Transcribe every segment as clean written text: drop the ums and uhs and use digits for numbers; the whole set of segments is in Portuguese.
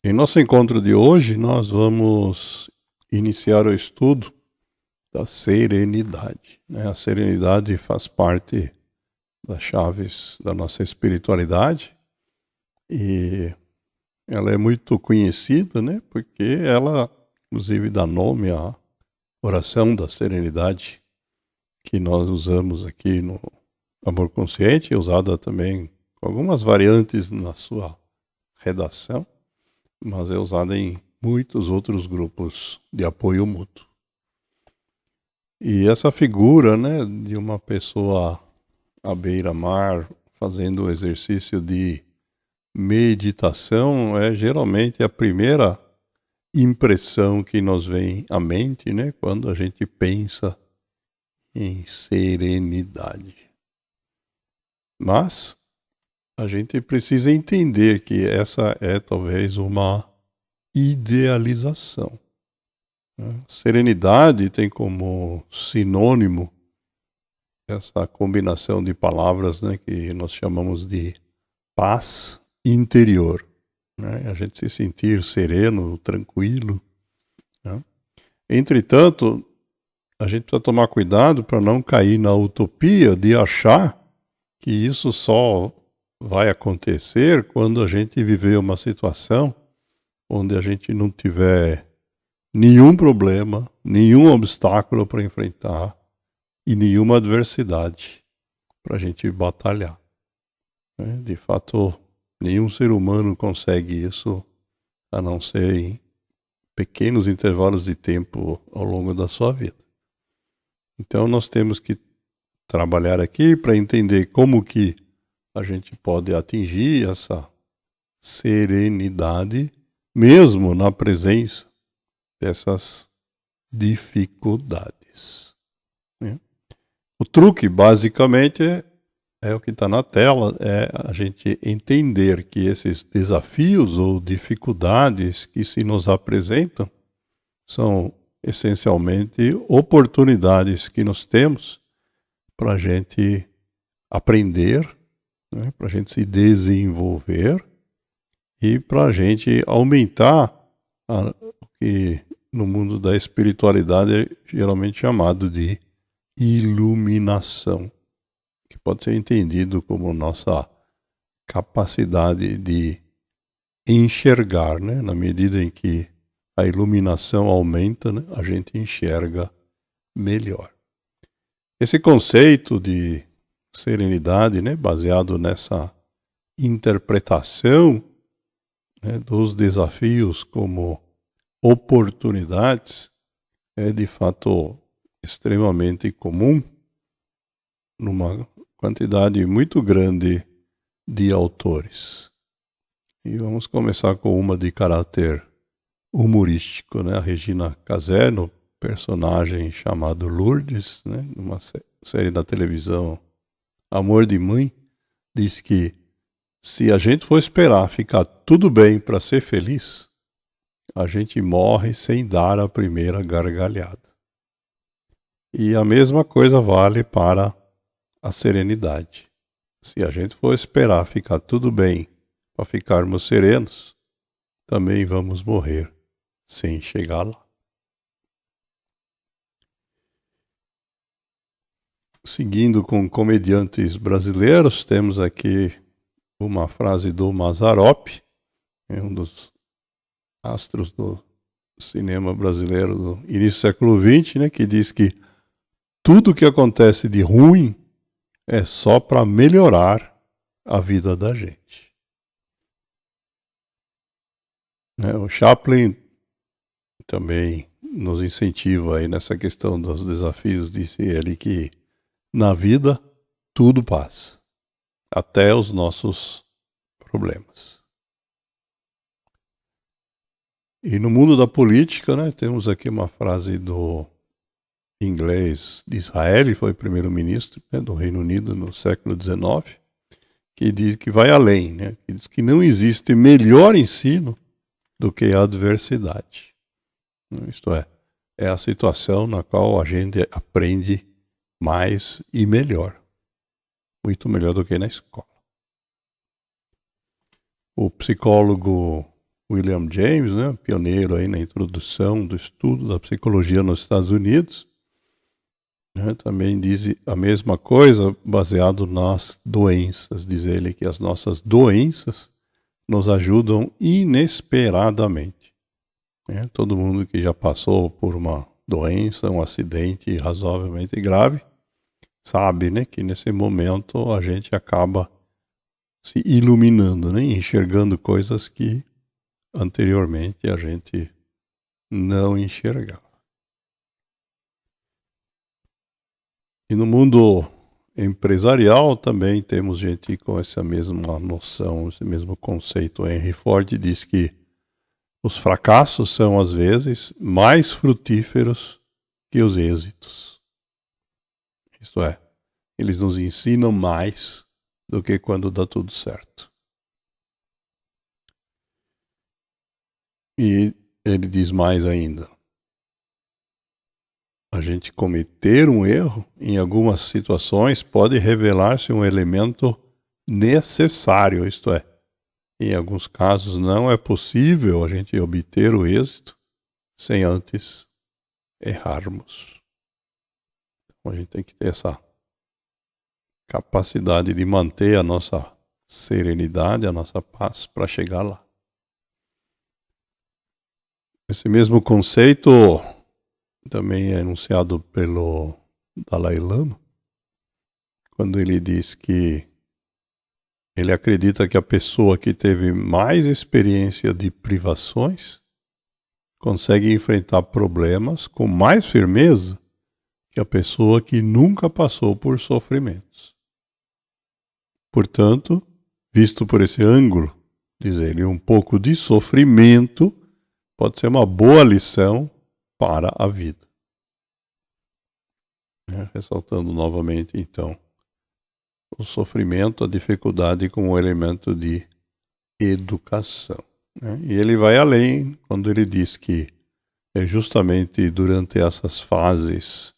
Em nosso encontro de hoje, nós vamos iniciar o estudo da serenidade. A serenidade faz parte das chaves da nossa espiritualidade e ela é muito conhecida, porque ela, inclusive, dá nome à oração da serenidade que nós usamos aqui no Amor Consciente, usada também com algumas variantes na sua redação, mas é usada em muitos outros grupos de apoio mútuo. E essa figura, de uma pessoa à beira-mar fazendo o exercício de meditação é geralmente a primeira impressão que nos vem à mente, quando a gente pensa em serenidade. Mas a gente precisa entender que essa é talvez uma idealização. Serenidade tem como sinônimo essa combinação de palavras que nós chamamos de paz interior. A gente se sentir sereno, tranquilo. Entretanto, a gente precisa tomar cuidado para não cair na utopia de achar que isso só vai acontecer quando a gente viver uma situação onde a gente não tiver nenhum problema, nenhum obstáculo para enfrentar e nenhuma adversidade para a gente batalhar. De fato, nenhum ser humano consegue isso, a não ser em pequenos intervalos de tempo ao longo da sua vida. Então nós temos que trabalhar aqui para entender como que a gente pode atingir essa serenidade mesmo na presença dessas dificuldades. O truque, basicamente, é o que está na tela, é a gente entender que esses desafios ou dificuldades que se nos apresentam são essencialmente oportunidades que nós temos para a gente aprender, para a gente se desenvolver e para a gente aumentar o que no mundo da espiritualidade é geralmente chamado de iluminação, que pode ser entendido como nossa capacidade de enxergar, na medida em que a iluminação aumenta, a gente enxerga melhor. Esse conceito de serenidade, baseado nessa interpretação dos desafios como oportunidades, é de fato extremamente comum numa quantidade muito grande de autores. E vamos começar com uma de caráter humorístico, a Regina Casé, no personagem chamado Lourdes, numa série da televisão Amor de Mãe, diz que se a gente for esperar ficar tudo bem para ser feliz, a gente morre sem dar a primeira gargalhada. E a mesma coisa vale para a serenidade. Se a gente for esperar ficar tudo bem para ficarmos serenos, também vamos morrer sem chegar lá. Seguindo com comediantes brasileiros, temos aqui uma frase do Mazzaropi, um dos astros do cinema brasileiro do início do século XX, que diz que tudo que acontece de ruim é só para melhorar a vida da gente. O Chaplin também nos incentiva aí nessa questão dos desafios, disse ele que na vida tudo passa, até os nossos problemas. E no mundo da política, temos aqui uma frase do inglês de Israel, foi primeiro-ministro do Reino Unido no século XIX, que diz que vai além, que diz que não existe melhor ensino do que a adversidade. Isto é a situação na qual a gente aprende mais e melhor. Muito melhor do que na escola. O psicólogo William James, né, pioneiro aí na introdução do estudo da psicologia nos Estados Unidos, né, também diz a mesma coisa baseado nas doenças. Diz ele que as nossas doenças nos ajudam inesperadamente. Né? Todo mundo que já passou por uma doença, um acidente razoavelmente grave, sabe, né, que nesse momento a gente acaba se iluminando, né, enxergando coisas que anteriormente a gente não enxergava. E no mundo empresarial também temos gente com essa mesma noção, esse mesmo conceito. Henry Ford diz que os fracassos são às vezes mais frutíferos que os êxitos. Isto é, eles nos ensinam mais do que quando dá tudo certo. E ele diz mais ainda: a gente cometer um erro, em algumas situações, pode revelar-se um elemento necessário, isto é, em alguns casos não é possível a gente obter o êxito sem antes errarmos. Então a gente tem que ter essa capacidade de manter a nossa serenidade, a nossa paz para chegar lá. Esse mesmo conceito também é enunciado pelo Dalai Lama, quando ele diz que ele acredita que a pessoa que teve mais experiência de privações consegue enfrentar problemas com mais firmeza que a pessoa que nunca passou por sofrimentos. Portanto, visto por esse ângulo, diz ele, um pouco de sofrimento pode ser uma boa lição para a vida. Ressaltando novamente, então, o sofrimento, a dificuldade como um elemento de educação. E ele vai além quando ele diz que é justamente durante essas fases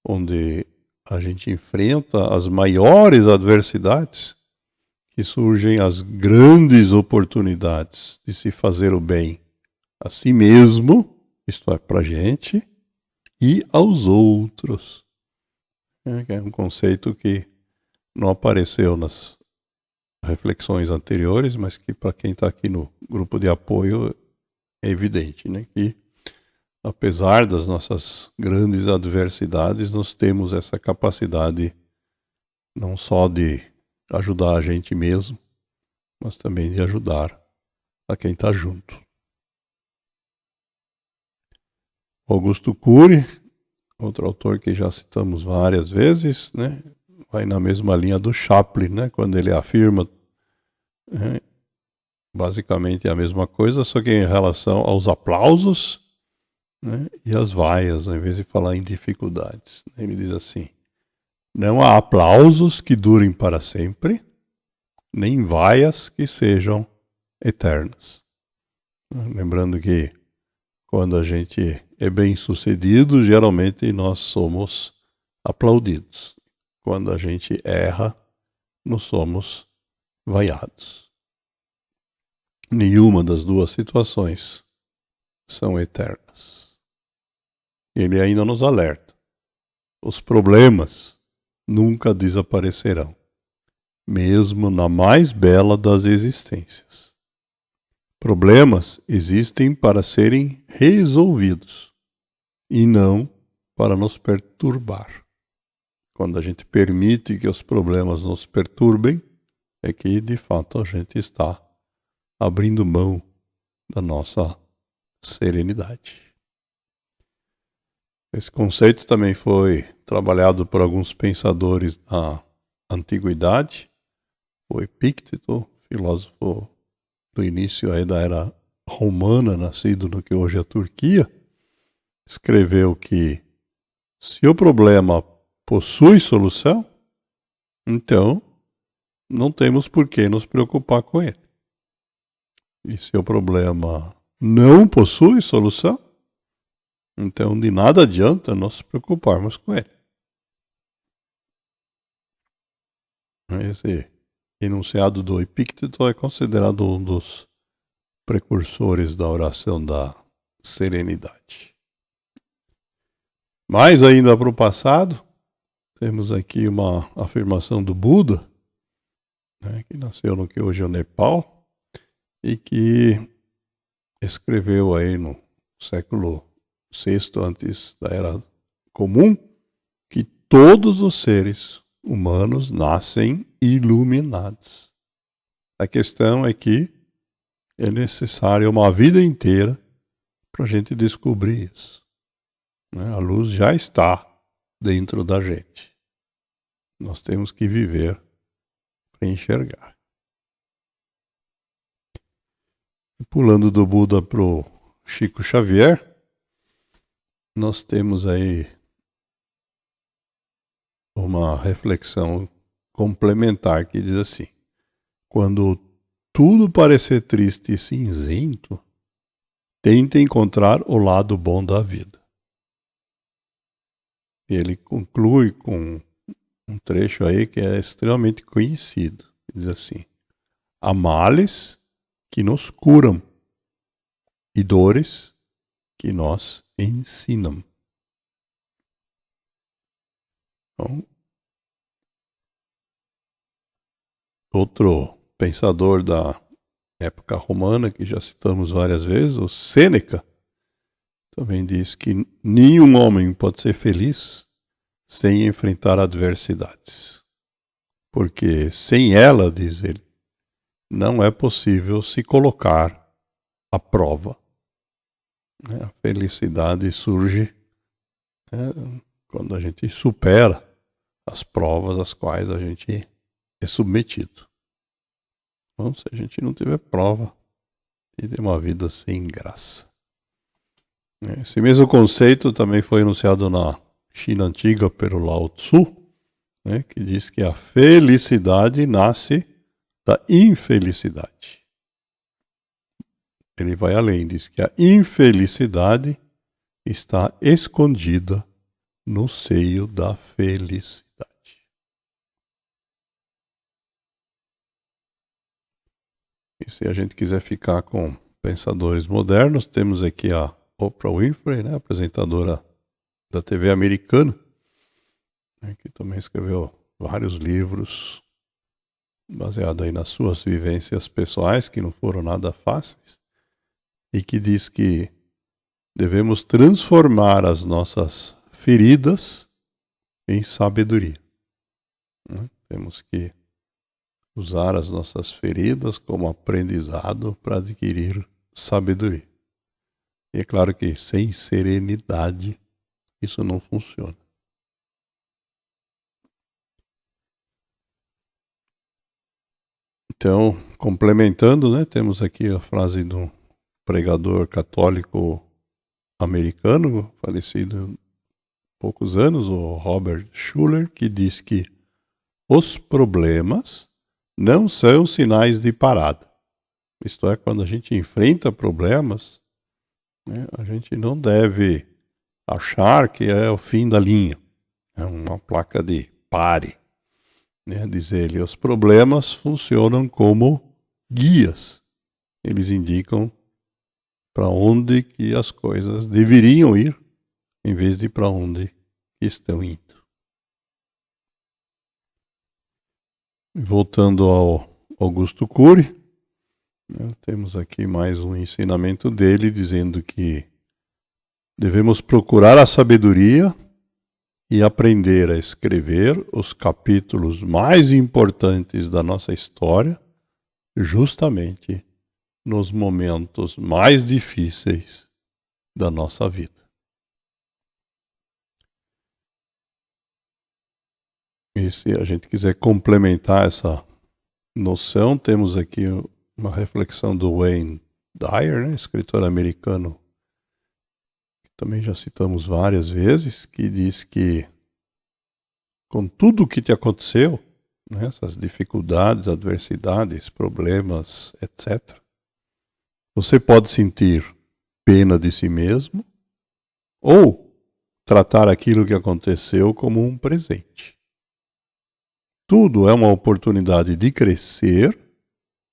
onde a gente enfrenta as maiores adversidades que surgem as grandes oportunidades de se fazer o bem a si mesmo, isto é, para a gente, e aos outros. É um conceito que não apareceu nas reflexões anteriores, mas que para quem está aqui no grupo de apoio é evidente, né? Que apesar das nossas grandes adversidades, nós temos essa capacidade não só de ajudar a gente mesmo, mas também de ajudar a quem está junto. Augusto Cury, outro autor que já citamos várias vezes, né? Vai na mesma linha do Chaplin, né? Quando ele afirma basicamente a mesma coisa, só que em relação aos aplausos, né, e as vaias, em vez de falar em dificuldades. Ele diz assim: não há aplausos que durem para sempre, nem vaias que sejam eternas. Lembrando que quando a gente é bem sucedido, geralmente nós somos aplaudidos. Quando a gente erra, nós somos vaiados. Nenhuma das duas situações são eternas. Ele ainda nos alerta: os problemas nunca desaparecerão, mesmo na mais bela das existências. Problemas existem para serem resolvidos e não para nos perturbar. Quando a gente permite que os problemas nos perturbem, é que de fato a gente está abrindo mão da nossa serenidade. Esse conceito também foi trabalhado por alguns pensadores da antiguidade. O Epícteto, filósofo do início aí da era romana, nascido no que hoje é a Turquia, escreveu que se o problema possui solução, então não temos por que nos preocupar com ele. E se o problema não possui solução, então de nada adianta nós preocuparmos com ele. Esse enunciado do Epícteto é considerado um dos precursores da oração da serenidade. Mais ainda para o passado, temos aqui uma afirmação do Buda, né, que nasceu no que hoje é o Nepal, e que escreveu aí no século VI antes da Era Comum, que todos os seres humanos nascem iluminados. A questão é que é necessário uma vida inteira para a gente descobrir isso. A luz já está dentro da gente. Nós temos que viver para enxergar. Pulando do Buda para o Chico Xavier, nós temos aí uma reflexão complementar que diz assim: quando tudo parecer triste e cinzento, tente encontrar o lado bom da vida. E ele conclui com um trecho aí que é extremamente conhecido. Diz assim: há males que nos curam e dores que nos ensinam. Então, outro pensador da época romana, que já citamos várias vezes, o Sêneca, também diz que nenhum homem pode ser feliz sem enfrentar adversidades. Porque sem ela, diz ele, não é possível se colocar à prova. A felicidade surge quando a gente supera as provas às quais a gente é submetido. Então, se a gente não tiver prova, e tem uma vida sem graça. Esse mesmo conceito também foi enunciado na China antiga pelo Lao Tzu, que diz que a felicidade nasce da infelicidade. Ele vai além, diz que a infelicidade está escondida no seio da felicidade. E se a gente quiser ficar com pensadores modernos, temos aqui a Oprah Winfrey, apresentadora da TV americana, que também escreveu vários livros baseados aí nas suas vivências pessoais, que não foram nada fáceis, e que diz que devemos transformar as nossas feridas em sabedoria. Temos que usar as nossas feridas como aprendizado para adquirir sabedoria. E é claro que sem serenidade isso não funciona. Então, complementando, temos aqui a frase do pregador católico americano, falecido há poucos anos, o Robert Schuller, que diz que os problemas não são sinais de parada. Isto é, quando a gente enfrenta problemas, a gente não deve achar que é o fim da linha. É uma placa de pare. Diz ele, os problemas funcionam como guias. Eles indicam para onde que as coisas deveriam ir, em vez de para onde estão indo. Voltando ao Augusto Cury, temos aqui mais um ensinamento dele, dizendo que devemos procurar a sabedoria e aprender a escrever os capítulos mais importantes da nossa história, justamente nos momentos mais difíceis da nossa vida. E se a gente quiser complementar essa noção, temos aqui uma reflexão do Wayne Dyer, escritor americano, que também já citamos várias vezes, que diz que com tudo o que te aconteceu, essas dificuldades, adversidades, problemas, etc., você pode sentir pena de si mesmo ou tratar aquilo que aconteceu como um presente. Tudo é uma oportunidade de crescer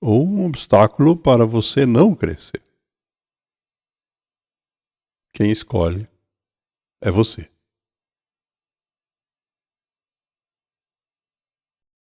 ou um obstáculo para você não crescer. Quem escolhe é você.